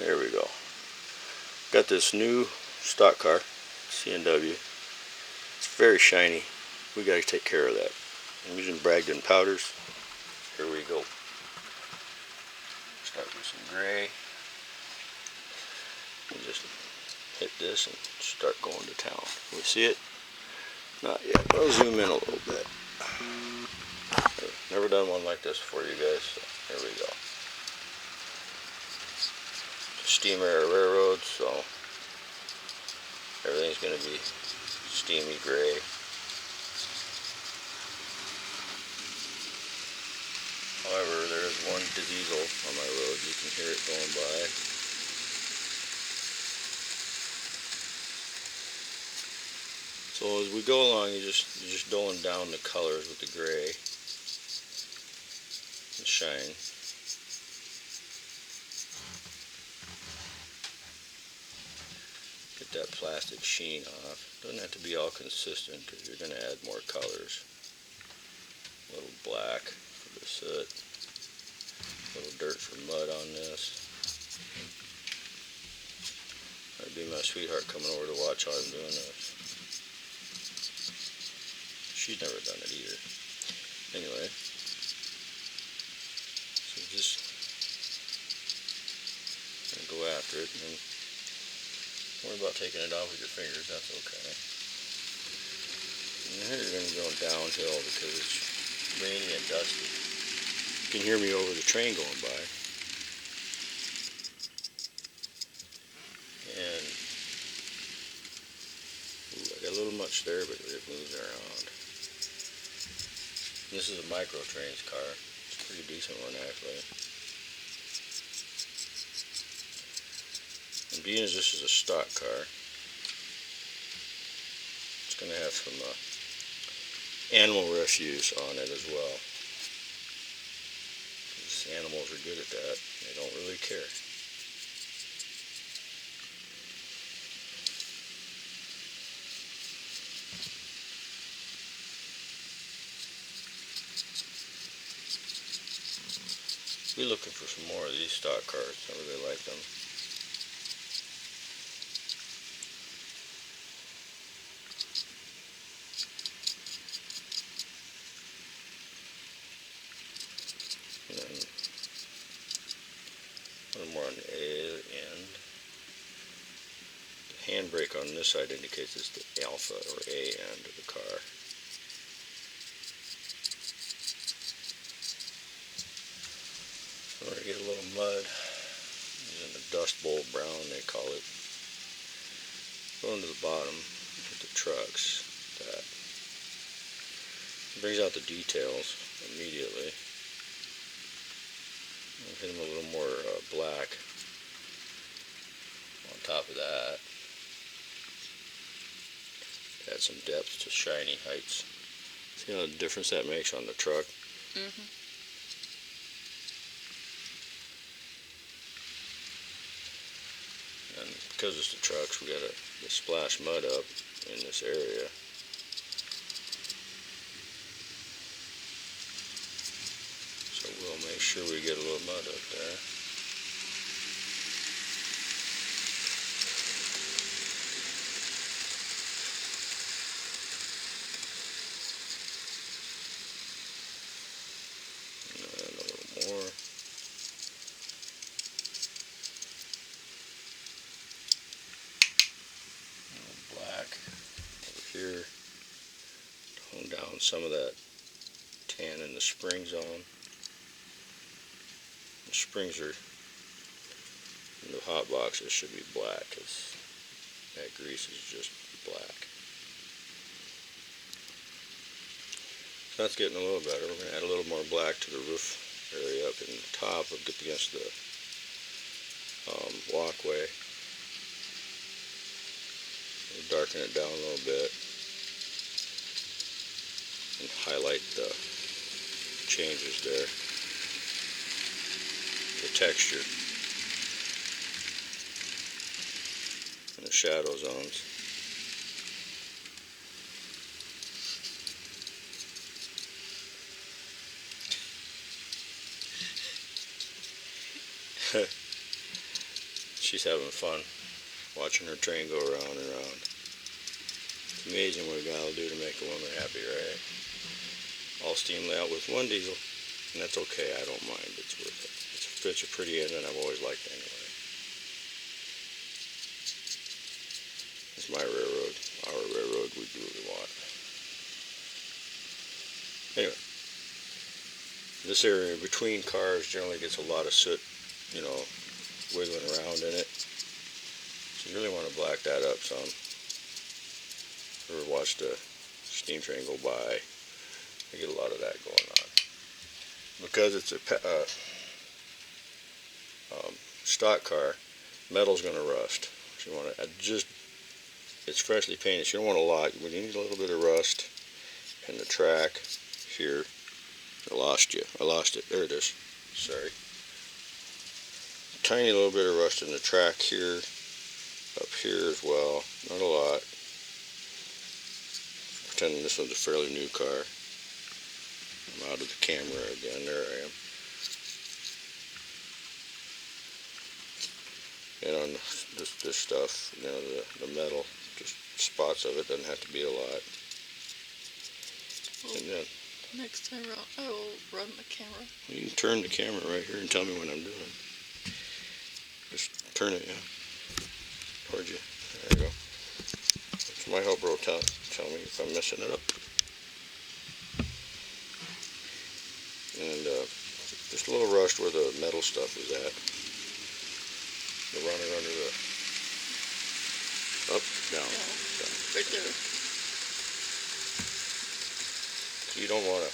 There we go. Got this new stock car, C&W. It's very shiny. We gotta take care of that. I'm using Bragdon powders. Here we go. Start with some gray. And just hit this and start going to town. We see it? Not yet. I'll zoom in a little bit. Never done one like this before, you guys. So here we go. Steam air railroad, so everything's going to be steamy gray. However, there is one diesel on my road. You can hear it going by. So as we go along, you're just doling down the colors with the gray and shine. Get that plastic sheen off. Doesn't have to be all consistent because you're going to add more colors. A little black for the soot. A little dirt for mud on this. That'd be my sweetheart coming over to watch how I'm doing this. She's never done it either. Anyway, so just gonna go after it and then worry about taking it off with your fingers. That's okay. And here you're gonna go downhill because it's rainy and dusty. You can hear me over the train going by. And ooh, I got a little much there, but it moves around. This is a micro trains car. It's a pretty decent one actually. And being as this is a stock car, it's going to have some animal refuse on it as well. These animals are good at that. They don't really care. Be looking for some more of these stock cars. I really like them. And then a little more on the A end. The handbrake on this side indicates it's the alpha or A end of the car. We're going to get a little mud using the dust bowl brown they call it. Going to the bottom, hit the trucks. That brings out the details immediately. Hit them a little more black on top of that. Add some depth to shiny heights. See how the difference that makes on the truck? Mm-hmm. And because it's the trucks, we gotta splash mud up in this area. So we'll make sure we get a little mud up there. And a little more. Here, tone down some of that tan in the spring zone. The springs are in the hot boxes should be black because that grease is just black. So that's getting a little better. We're going to add a little more black to the roof area up in the top up against the walkway. We'll darken it down a little bit and highlight the changes there, the texture and the shadow zones. She's having fun watching her train go around and around. It's amazing what a guy will do to make a woman happy, right? All steam layout with one diesel, and that's okay. I don't mind. It's worth it. It's such a pretty engine. I've always liked it anyway. It's my railroad. Our railroad. We do what we want. Anyway, this area between cars generally gets a lot of soot, wiggling around in it. So you really want to black that up some. Ever watched a steam train go by? You get a lot of that going on. Because it's a stock car, metal's going to rust. So you want to it's freshly painted. So you don't want a lot. You need a little bit of rust in the track here. I lost it. There it is. Sorry. Tiny little bit of rust in the track here. Up here as well. Not a lot. Pretending this one's a fairly new car. I'm out of the camera again. There I am. And on this stuff, the metal, just spots of it. Doesn't have to be a lot. Well, and then next time I will run the camera. You can turn the camera right here and tell me what I'm doing. Just turn it, yeah. Towards you. There you go. It's my helper will tell me if I'm messing it up. And just a little rust where the metal stuff is at. The runner under the up, down. Right there. You don't want to.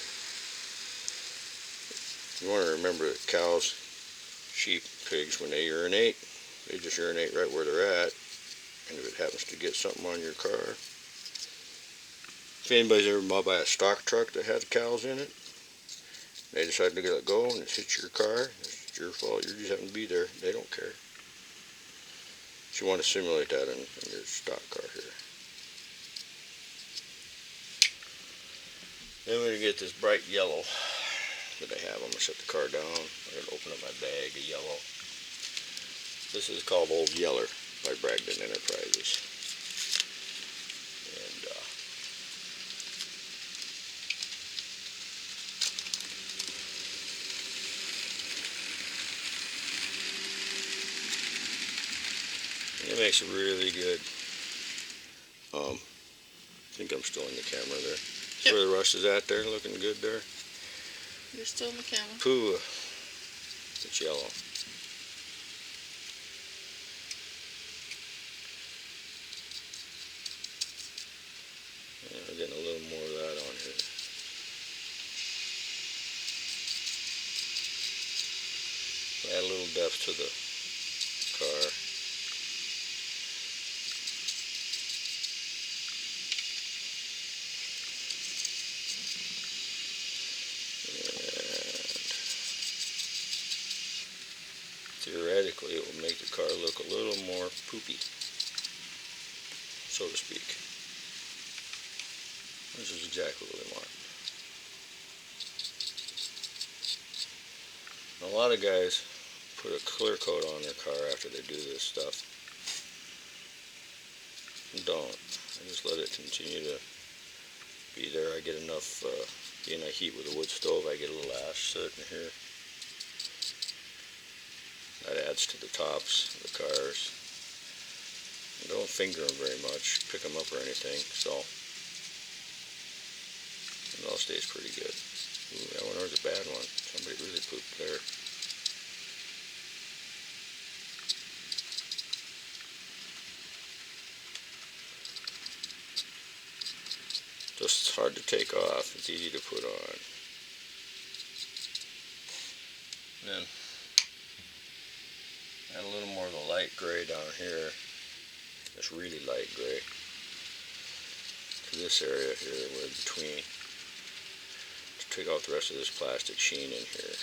You want to remember that cows, sheep, pigs, when they urinate, they just urinate right where they're at. And if it happens to get something on your car, if anybody's ever bought by a stock truck that has cows in it, they decide to let it go and it hits your car, it's your fault. You just happen to be there. They don't care. So you want to simulate that in your stock car here. Then we're going to get this bright yellow that I have. I'm going to set the car down. I'm going to open up my bag of yellow. This is called Old Yeller by Bragdon Enterprises. And it makes a really good. I think I'm still in the camera there. Yep. Where the rust is at there, looking good there. You're still in the camera. Pooh, it's yellow. We're getting a little more of that on here. Add a little depth to the car. Theoretically, it will make the car look a little more poopy, so to speak. This is exactly what we want. A lot of guys put a clear coat on their car after they do this stuff. Don't. I just let it continue to be there. I get enough, being I heat with a wood stove, I get a little ash soot in here. That adds to the tops of the cars. You don't finger them very much, pick them up or anything, so it all stays pretty good. Ooh, that one was a bad one. Somebody really pooped there. Just hard to take off. It's easy to put on. Then add a little more of the light gray down here. This really light gray to this area here, where between, to take off the rest of this plastic sheen in here.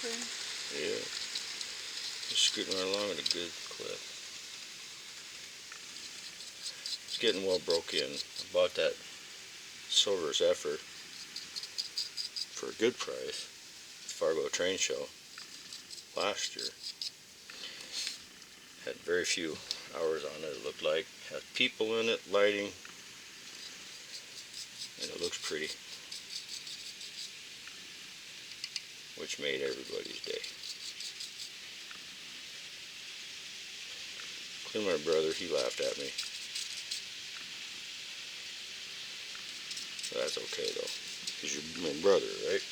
Train. Yeah, just scooting right along at a good clip. It's getting well broke in. I bought that Silver Zephyr for a good price at Fargo Train Show last year. Had very few hours on it, it looked like. Had people in it, lighting, and it looks pretty, which made everybody's day. Including my brother, he laughed at me. That's okay though, because you're my brother, right?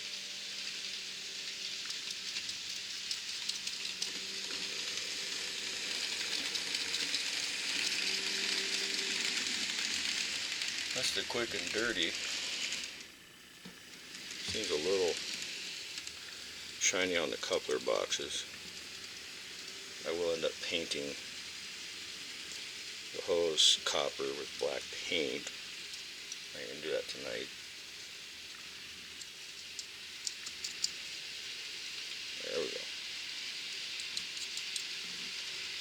That's the quick and dirty. Seems a little shiny on the coupler boxes. I will end up painting the hose copper with black paint. I can do that tonight. There we go.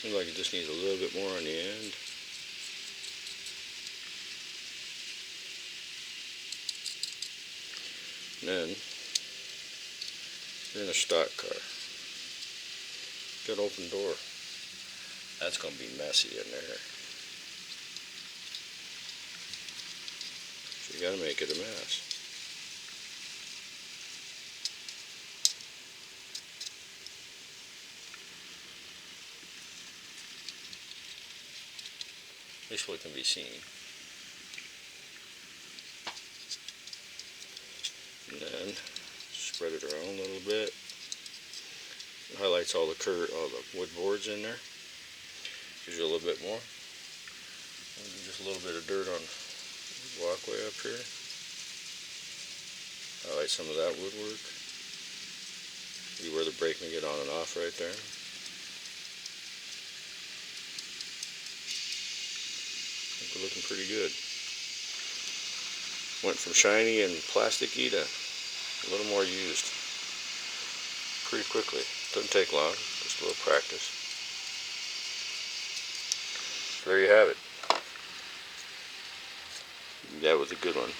Seems like it just needs a little bit more on the end. And then, you're in a stock car. Got an open door. That's going to be messy in there. So you got to make it a mess. At least what can be seen. And then spread it around a little bit. It highlights all the wood boards in there. Gives you a little bit more. And just a little bit of dirt on the walkway up here. Highlight some of that woodwork. See where the brake can get on and off right there. I think we're looking pretty good. Went from shiny and plasticky to a little more used pretty quickly. Doesn't take long, just a little practice. So there you have it. That was a good one.